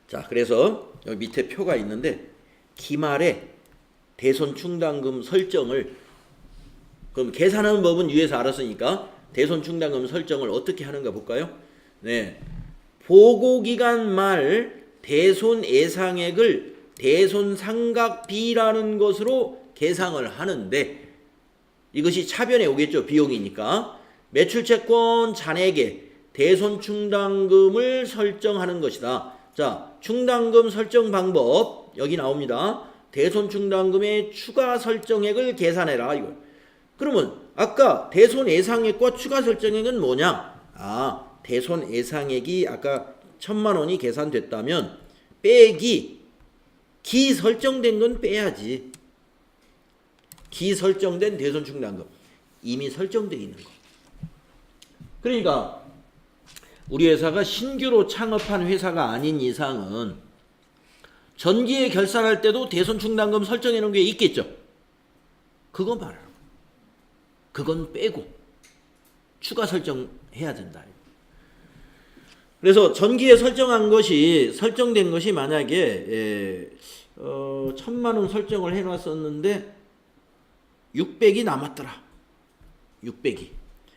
A: 자, 그래서 여기 밑에 표가 있는데, 기말에 대손 충당금 설정을, 그럼 계산하는 법은 위에서 알았으니까 대손 충당금 설정을 어떻게 하는가 볼까요? 네. 보고기간 말 대손 예상액을 대손 상각비라는 것으로 계상을 하는데, 이것이 차변에 오겠죠. 비용이니까. 매출채권 잔액에 대손 충당금을 설정하는 것이다. 자, 충당금 설정 방법 여기 나옵니다. 대손 충당금의 추가 설정액을 계산해라. 이거. 그러면 아까 대손 예상액과 추가 설정액은 뭐냐? 아, 대손 예상액이 아까 1,000만 원이 계산됐다면 빼기 기 설정된 건 빼야지. 기 설정된 대손 충당금 이미 설정되어 있는 거. 그러니까 우리 회사가 신규로 창업한 회사가 아닌 이상은 전기에 결산할 때도 대손 충당금 설정해 놓은 게 있겠죠. 그거 말하라고. 그건 빼고 추가 설정해야 된다. 그래서 전기에 설정된 것이 만약에 1,000만 원 설정을 해놨었는데 600이 남았더라. 600이.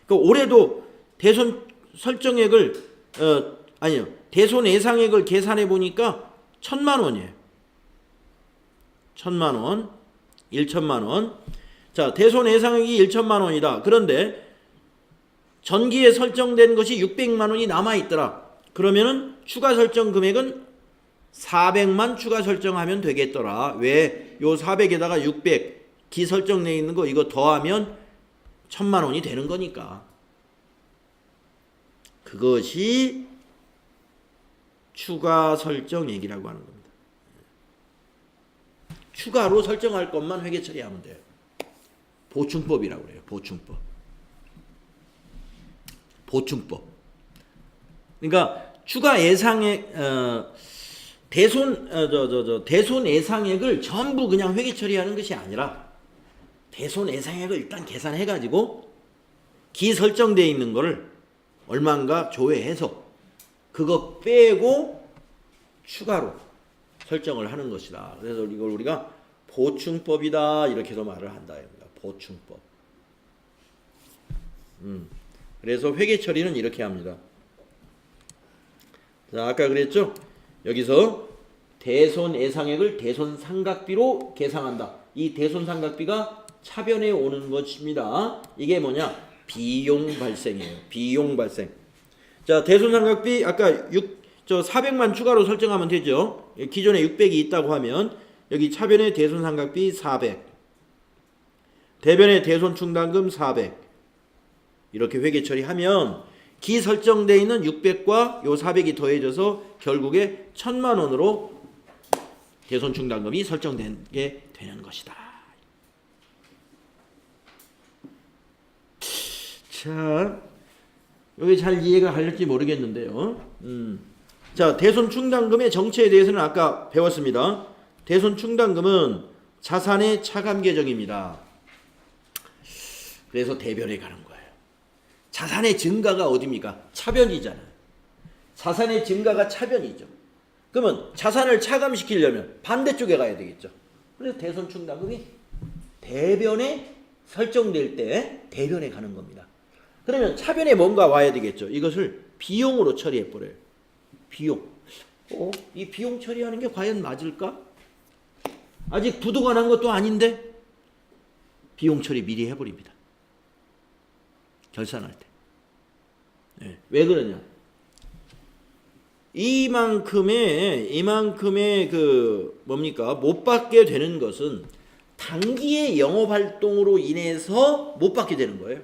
A: 그 올해도 대손 설정액을 아니요. 대손 예상액을 계산해 보니까 1,000만 원이에요. 1,000만 원. 1,000만 원. 자, 대손 예상액이 1,000만 원이다. 그런데 전기에 설정된 것이 600만 원이 남아 있더라. 그러면은 추가 설정 금액은 400만 추가 설정하면 되겠더라. 왜? 요 400에다가 600 기 설정돼 있는 거 이거 더하면 1,000만 원이 되는 거니까. 그것이 추가 설정액이라고 하는 겁니다. 추가로 설정할 것만 회계 처리하면 돼요. 보충법이라고 그래요. 보충법. 보충법. 그러니까 추가 예상액 대손 예상액을 전부 그냥 회계 처리하는 것이 아니라 대손 예상액을 일단 계산해 가지고 기 설정되어 있는 거를 얼마인가 조회해서 그거 빼고 추가로 설정을 하는 것이다. 그래서 이걸 우리가 보충법이다 이렇게도 말을 한다. 보충법. 그래서 회계 처리는 이렇게 합니다. 자, 아까 그랬죠? 여기서 대손 예상액을 대손 상각비로 계상한다. 이 대손 상각비가 차변에 오는 것입니다. 이게 뭐냐? 비용 발생이에요. 비용 발생. 자, 대손 상각비 아까 400만 추가로 설정하면 되죠. 기존에 600이 있다고 하면 여기 차변에 대손 상각비 400. 대변에 대손 충당금 400. 이렇게 회계 처리하면 기 설정되어 있는 600과 요 400이 더해져서 결국에 1,000만 원으로 대손 충당금이 설정되게 되는 것이다. 자, 여기 잘 이해가 갈릴지 모르겠는데요. 자, 대손 충당금의 정체에 대해서는 아까 배웠습니다. 대손 충당금은 자산의 차감 계정입니다. 그래서 대변에 가는 거예요. 자산의 증가가 어디입니까? 차변이잖아요. 자산의 증가가 차변이죠. 그러면 자산을 차감시키려면 반대쪽에 가야 되겠죠. 그래서 대손 충당금이 대변에 설정될 때 대변에 가는 겁니다. 그러면 차변에 뭔가 와야 되겠죠. 이것을 비용으로 처리해 버려요. 비용. 이 비용 처리하는 게 과연 맞을까? 아직 부도가 난 것도 아닌데 비용 처리 미리 해버립니다. 결산할 때. 네. 왜 그러냐? 이만큼의 그 뭡니까? 못 받게 되는 것은 단기의 영업 활동으로 인해서 못 받게 되는 거예요.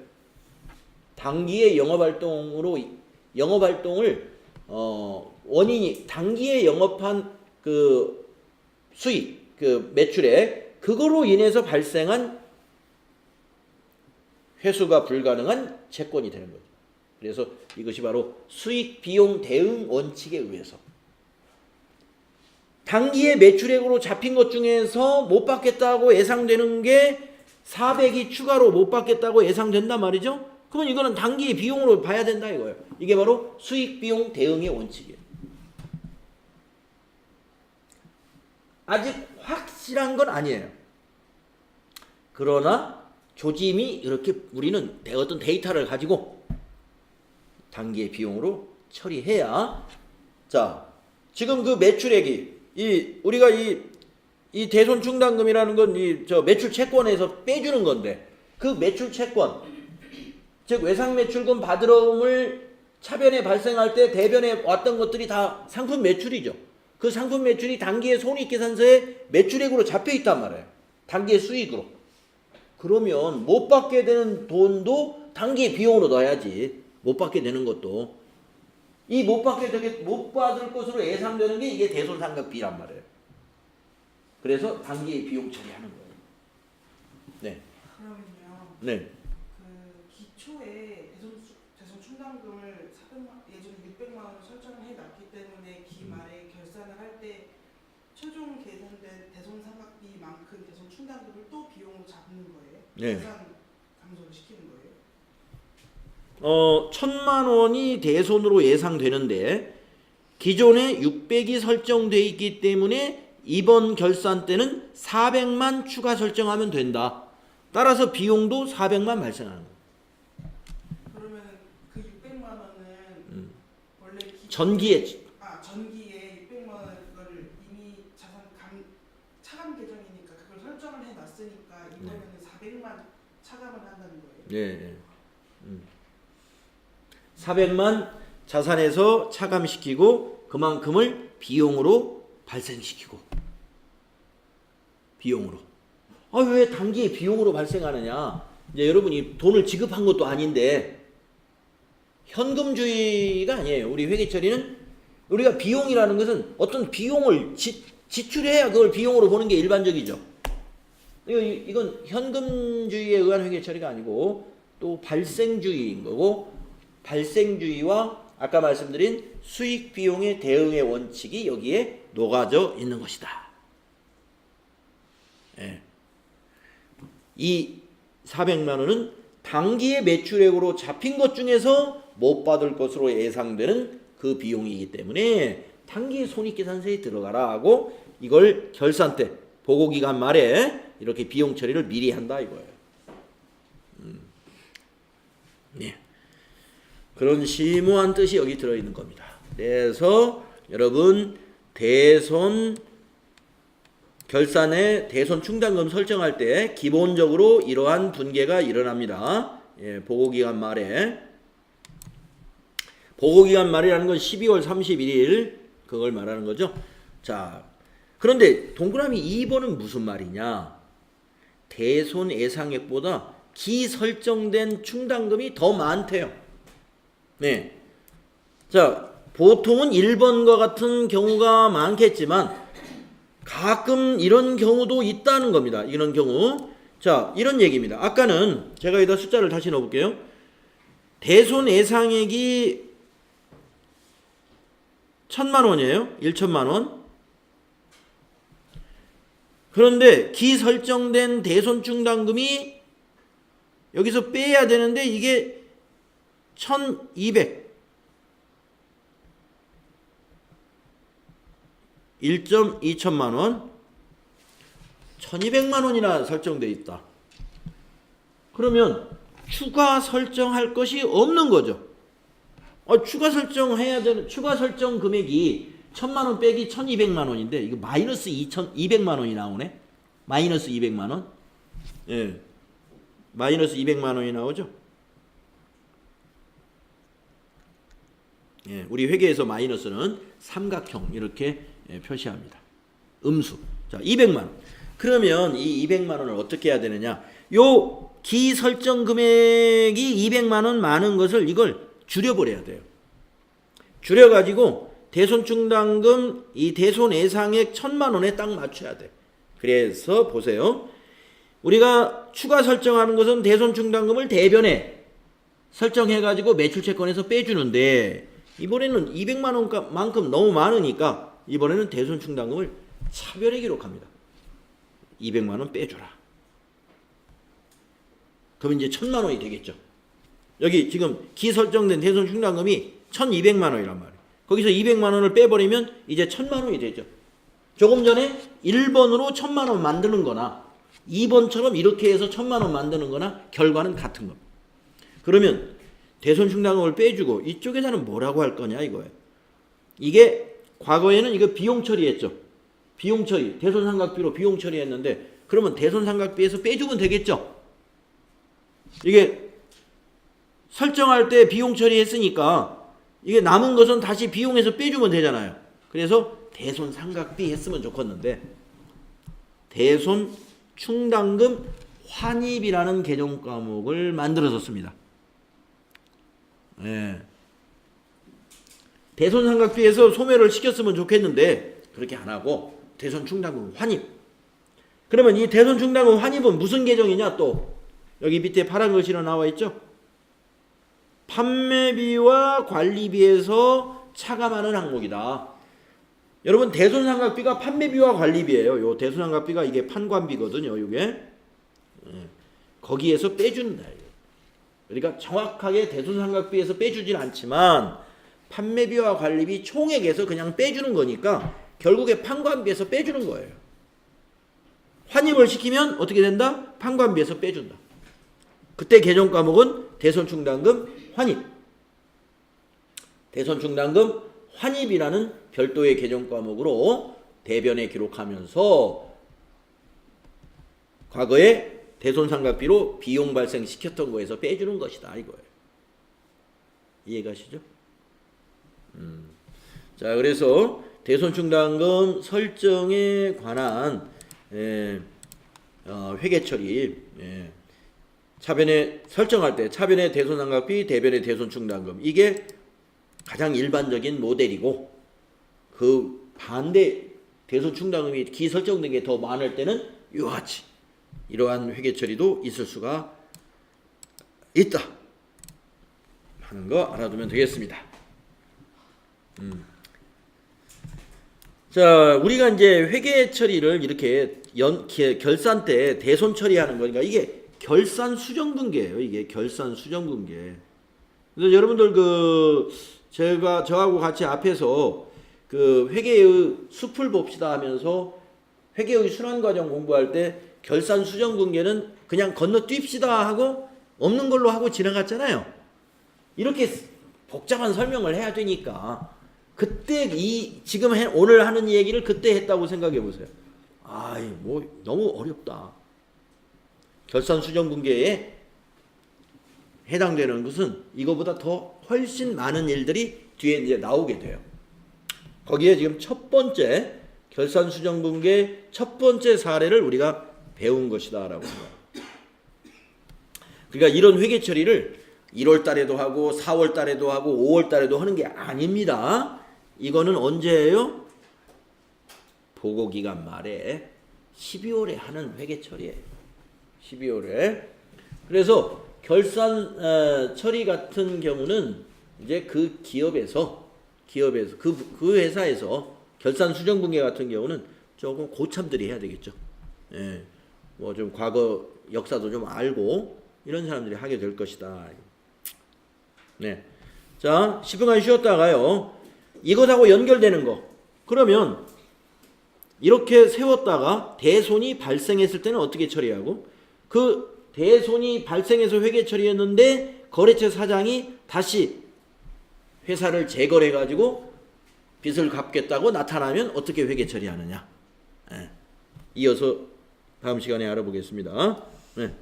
A: 단기의 영업 활동을 원인이 단기에 영업한 그 수익, 그 매출액 그거로 인해서 발생한 회수가 불가능한 채권이 되는 거죠. 그래서 이것이 바로 수익 비용 대응 원칙에 의해서 단기의 매출액으로 잡힌 것 중에서 못 받겠다고 예상되는 게 400이 추가로 못 받겠다고 예상된단 말이죠. 그러면 이거는 단기의 비용으로 봐야 된다 이거예요. 이게 바로 수익 비용 대응의 원칙이에요. 아직 확실한 건 아니에요. 그러나 조짐이 이렇게 우리는 어떤 데이터를 가지고 단기의 비용으로 처리해야 자 지금 그 매출액이 우리가 이 대손 충당금이라는 건 저 매출 채권에서 빼주는 건데 그 매출 채권 즉 외상 매출금 받으러움을 차변에 발생할 때 대변에 왔던 것들이 다 상품 매출이죠. 그 상품 매출이 단기의 손익계산서에 매출액으로 잡혀 있단 말이에요. 단기의 수익으로. 그러면 못 받게 되는 돈도 단기의 비용으로 넣어야지. 못 받게 되는 것도 이 못 받을 것으로 예상되는 게 이게 대손상각비란 말이에요. 그래서 단기의 비용 처리하는 거예요. 네.
B: 그러면요.
A: 네.
B: 그 기초에 대손 충당금을 400만 예전에 600만 원을 설정을 해놨기 때문에 기말에 결산을 할 때 최종 계산된 대손상각비만큼 대손 충당금을 또 비용으로 잡는 거예요.
A: 네.
B: 계산 감소를 시키는 거예요.
A: 1,000만 원이 대손으로 예상되는데 기존에 600이 설정돼 있기 때문에 이번 결산 때는 400만 추가 설정하면 된다. 따라서 비용도 400만 발생하는 거예요.
B: 그러면 그 600만 원은 원래
A: 전기에
B: 전기에 600만 원을 이미 차감 계정이니까 그걸 설정을 해놨으니까 이번에는 400만 차감을 한다는 거예요.
A: 네. 400만 자산에서 차감시키고 그만큼을 비용으로 발생시키고. 비용으로. 왜 단기에 비용으로 발생하느냐? 이제 여러분이 돈을 지급한 것도 아닌데 현금주의가 아니에요. 우리 회계처리는 우리가 비용이라는 것은 어떤 비용을 지출해야 그걸 비용으로 보는 게 일반적이죠. 이건 현금주의에 의한 회계처리가 아니고 또 발생주의인 거고, 발생주의와 아까 말씀드린 수익 비용의 대응의 원칙이 여기에 녹아져 있는 것이다. 예. 이 400만 원은 단기의 매출액으로 잡힌 것 중에서 못 받을 것으로 예상되는 그 비용이기 때문에 단기 손익계산서에 들어가라 하고 이걸 결산 때 보고기간 말에 이렇게 비용 처리를 미리 한다 이거예요. 네. 그런 심오한 뜻이 여기 들어있는 겁니다. 그래서 여러분 대손 결산의 대손 충당금 설정할 때 기본적으로 이러한 분계가 일어납니다. 보고기간 말에. 보고기간 말이라는 건 12월 31일 그걸 말하는 거죠. 자, 그런데 동그라미 2번은 무슨 말이냐? 대손 예상액보다 기설정된 충당금이 더 많대요. 네. 자, 보통은 1번과 같은 경우가 많겠지만 가끔 이런 경우도 있다는 겁니다. 이런 경우. 자, 이런 얘기입니다. 아까는 제가 여기다 숫자를 다시 넣어볼게요. 대손 예상액이 1000만 원이에요. 1천만 원. 그런데 기설정된 대손 충당금이 여기서 빼야 되는데 이게 1200. 1.2천만 원, 1200만 원이나 설정되어 있다. 그러면 추가 설정할 것이 없는 거죠. 추가 설정해야 되는, 추가 설정 금액이 1000만 원 빼기 1200만 원인데 이거 마이너스 2200만 원이 나오네. 마이너스 200만 원. 예. 마이너스 200만 원이 나오죠. 예, 우리 회계에서 마이너스는 삼각형 이렇게 표시합니다. 음수. 자, 200만 원. 그러면 이 200만 원을 어떻게 해야 되느냐? 요 기설정 금액이 200만 원 많은 것을 이걸 줄여버려야 돼요. 줄여가지고 대손충당금 이 대손 예상액 1000만 원에 딱 맞춰야 돼. 그래서 보세요. 우리가 추가 설정하는 것은 대손충당금을 대변에 설정해가지고 매출채권에서 빼주는데 이번에는 200만 원만큼 너무 많으니까 이번에는 대손충당금을 차별에 기록합니다. 200만 원 빼줘라. 그럼 이제 1000만 원이 되겠죠. 여기 지금 기설정된 대손충당금이 1200만 원이란 말이에요. 거기서 200만 원을 빼버리면 이제 1000만 원이 되죠. 조금 전에 1번으로 1000만 원 만드는 거나 2번처럼 이렇게 해서 1000만 원 만드는 거나 결과는 같은 겁니다. 그러면 대손충당금을 빼주고 이쪽에서는 뭐라고 할 거냐 이거예요. 이게 과거에는 이거 비용 처리했죠. 비용 처리, 대손삼각비로 비용 처리했는데 그러면 대손삼각비에서 빼주면 되겠죠. 이게 설정할 때 비용 처리했으니까 이게 남은 것은 다시 비용에서 빼주면 되잖아요. 그래서 대손삼각비 했으면 좋겠는데 대손충당금 환입이라는 개정 과목을 만들어줬습니다. 예. 대손삼각비에서 소멸을 시켰으면 좋겠는데 그렇게 안 하고 대손충당금 환입. 그러면 이 대손충당금 환입은 무슨 계정이냐? 또 여기 밑에 파란 글씨로 나와 있죠. 판매비와 관리비에서 차감하는 항목이다. 여러분 대손삼각비가 판매비와 관리비예요. 요 대손삼각비가 이게 판관비거든요. 이게 거기에서 빼준다. 그러니까 정확하게 대손삼각비에서 빼주진 않지만 판매비와 관리비 총액에서 그냥 빼주는 거니까 결국에 판관비에서 빼주는 거예요. 환입을 시키면 어떻게 된다? 판관비에서 빼준다. 그때 개정 과목은 대손충당금 환입. 대손충당금 환입이라는 별도의 개정 과목으로 대변에 기록하면서 과거에 대손상각비로 비용 발생시켰던 거에서 빼주는 것이다 이거예요. 이해가시죠? 자, 그래서 대손충당금 설정에 관한 회계 처리, 차변에 설정할 때 차변의 대손상각비, 대변의 대손충당금, 이게 가장 일반적인 모델이고, 그 반대 대손충당금이 기설정된 게 더 많을 때는 이와 같이 이러한 회계 처리도 있을 수가 있다 하는 거 알아두면 되겠습니다. 자, 우리가 이제 회계 처리를 이렇게 결산 때 대손 처리하는 거니까 이게 결산 수정분계예요. 이게 결산 수정분계. 그래서 여러분들 저하고 같이 앞에서 그 회계의 숲을 봅시다 하면서 회계의 순환과정 공부할 때 결산 수정분계는 그냥 건너뛰읍시다 하고 없는 걸로 하고 지나갔잖아요. 이렇게 복잡한 설명을 해야 되니까 그때 지금 오늘 하는 얘기를 그때 했다고 생각해 보세요. 뭐 너무 어렵다. 결산 수정분계에 해당되는 것은 이거보다 더 훨씬 많은 일들이 뒤에 이제 나오게 돼요. 거기에 지금 첫 번째 결산 수정분계 첫 번째 사례를 우리가 배운 것이다라고 합니다. 그러니까 이런 회계 처리를 1월 달에도 하고 4월 달에도 하고 5월 달에도 하는 게 아닙니다. 이거는 언제예요? 보고기간 말에 12월에 하는 회계 처리예요. 12월에. 그래서 결산 처리 같은 경우는 이제 그 기업에서 그 회사에서 결산 수정분계 같은 경우는 조금 고참들이 해야 되겠죠. 예. 뭐 좀 과거 역사도 좀 알고 이런 사람들이 하게 될 것이다. 네. 자, 10분간 쉬었다가요. 이것하고 연결되는 거. 그러면 이렇게 세웠다가 대손이 발생했을 때는 어떻게 처리하고, 그 대손이 발생해서 회계 처리했는데 거래처 사장이 다시 회사를 재거래 가지고 빚을 갚겠다고 나타나면 어떻게 회계 처리하느냐. 네. 이어서 다음 시간에 알아보겠습니다. 네.